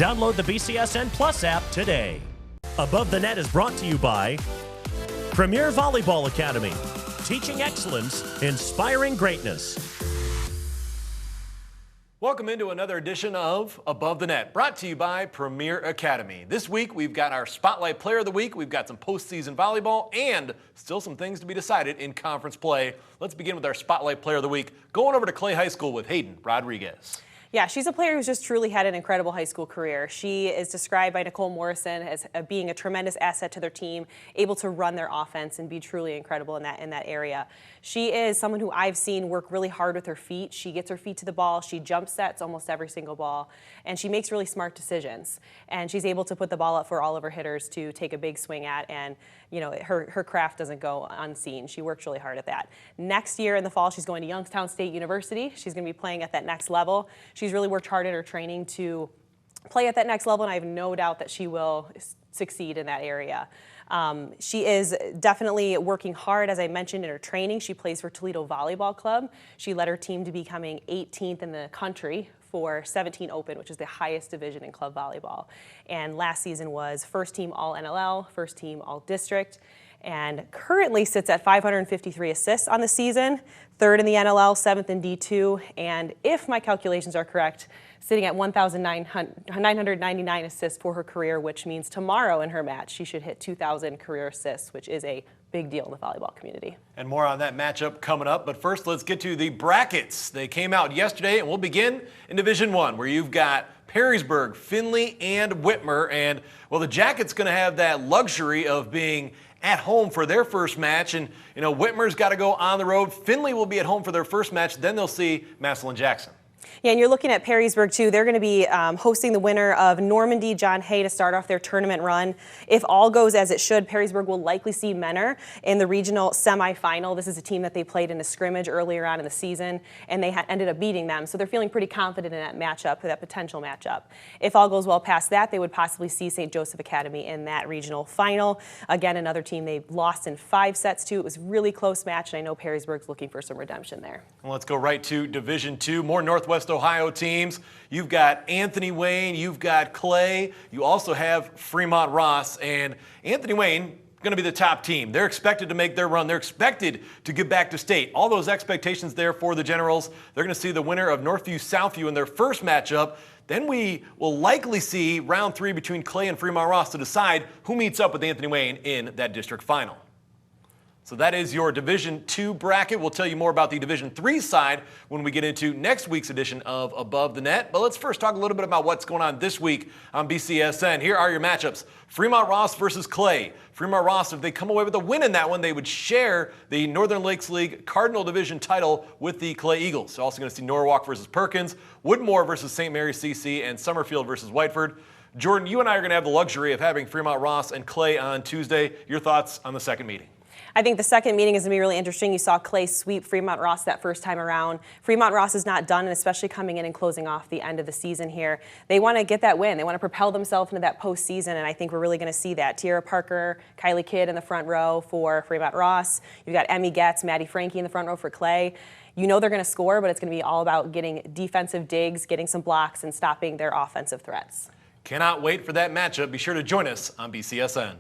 Download the BCSN Plus app today. Above the Net is brought to you by Premier Volleyball Academy, teaching excellence, inspiring greatness. Welcome into another edition of Above the Net, brought to you by Premier Academy. This week, we've got our Spotlight Player of the Week, we've got some postseason volleyball, and still some things to be decided in conference play. Let's begin with our Spotlight Player of the Week, going over to Clay High School with Hayden Rodriguez. Yeah, she's a player who's just truly had an incredible high school career. She is described by Nicole Morrison as being a tremendous asset to their team, able to run their offense and be truly incredible in that area. She is someone who I've seen work really hard with her feet. She gets her feet to the ball, she jump sets almost every single ball, and she makes really smart decisions. And she's able to put the ball up for all of her hitters to take a big swing at, and you know, her craft doesn't go unseen. She works really hard at that. Next year in the fall, she's going to Youngstown State University. She's going to be playing at that next level. She's really worked hard in her training to play at that next level, and I have no doubt that she will succeed in that area. She is definitely working hard, as I mentioned, in her training. She plays for Toledo Volleyball Club. She led her team to becoming 18th in the country for 17 Open, which is the highest division in club volleyball. And last season was first team All-NLL, first team All-District, and currently sits at 553 assists on the season, third in the NLL, seventh in D2, and if my calculations are correct, sitting at 1,999 assists for her career, which means tomorrow in her match she should hit 2,000 career assists, which is a big deal in the volleyball community. And more on that matchup coming up, but first let's get to the brackets. They came out yesterday, and we'll begin in Division 1, where you've got Perrysburg, Findlay, and Whitmer, and well, the Jackets going to have that luxury of being at home for their first match, and you know, Whitmer's got to go on the road. Findlay will be at home for their first match, then they'll see Massillon-Jackson. Yeah, and you're looking at Perrysburg, too. They're going to be hosting the winner of Normandy John Hay to start off their tournament run. If all goes as it should, Perrysburg will likely see Menor in the regional semifinal. This is a team that they played in a scrimmage earlier on in the season, and they ended up beating them. So they're feeling pretty confident in that matchup, that potential matchup. If all goes well past that, they would possibly see St. Joseph Academy in that regional final. Again, another team they lost in 5 sets to. It was a really close match, and I know Perrysburg's looking for some redemption there. Well, let's go right to Division 2, more Northwest Ohio teams. You've got Anthony Wayne, you've got Clay, you also have Fremont Ross, and Anthony Wayne going to be the top team. They're expected to make their run. They're expected to get back to state. All those expectations there for the Generals. They're going to see the winner of Northview-Southview in their first matchup. Then we will likely see round 3 between Clay and Fremont Ross to decide who meets up with Anthony Wayne in that district final. So that is your Division 2 bracket. We'll tell you more about the Division 3 side when we get into next week's edition of Above the Net. But let's first talk a little bit about what's going on this week on BCSN. Here are your matchups. Fremont Ross versus Clay. Fremont Ross, if they come away with a win in that one, they would share the Northern Lakes League Cardinal Division title with the Clay Eagles. So also going to see Norwalk versus Perkins, Woodmore versus St. Mary's CC, and Summerfield versus Whiteford. Jordan, you and I are going to have the luxury of having Fremont Ross and Clay on Tuesday. Your thoughts on the second meeting? I think the second meeting is going to be really interesting. You saw Clay sweep Fremont Ross that first time around. Fremont Ross is not done, and especially coming in and closing off the end of the season here. They want to get that win. They want to propel themselves into that postseason, and I think we're really going to see that. Tiara Parker, Kylie Kidd in the front row for Fremont Ross. You've got Emmy Getz, Maddie Frankie in the front row for Clay. You know they're going to score, but it's going to be all about getting defensive digs, getting some blocks, and stopping their offensive threats. Cannot wait for that matchup. Be sure to join us on BCSN.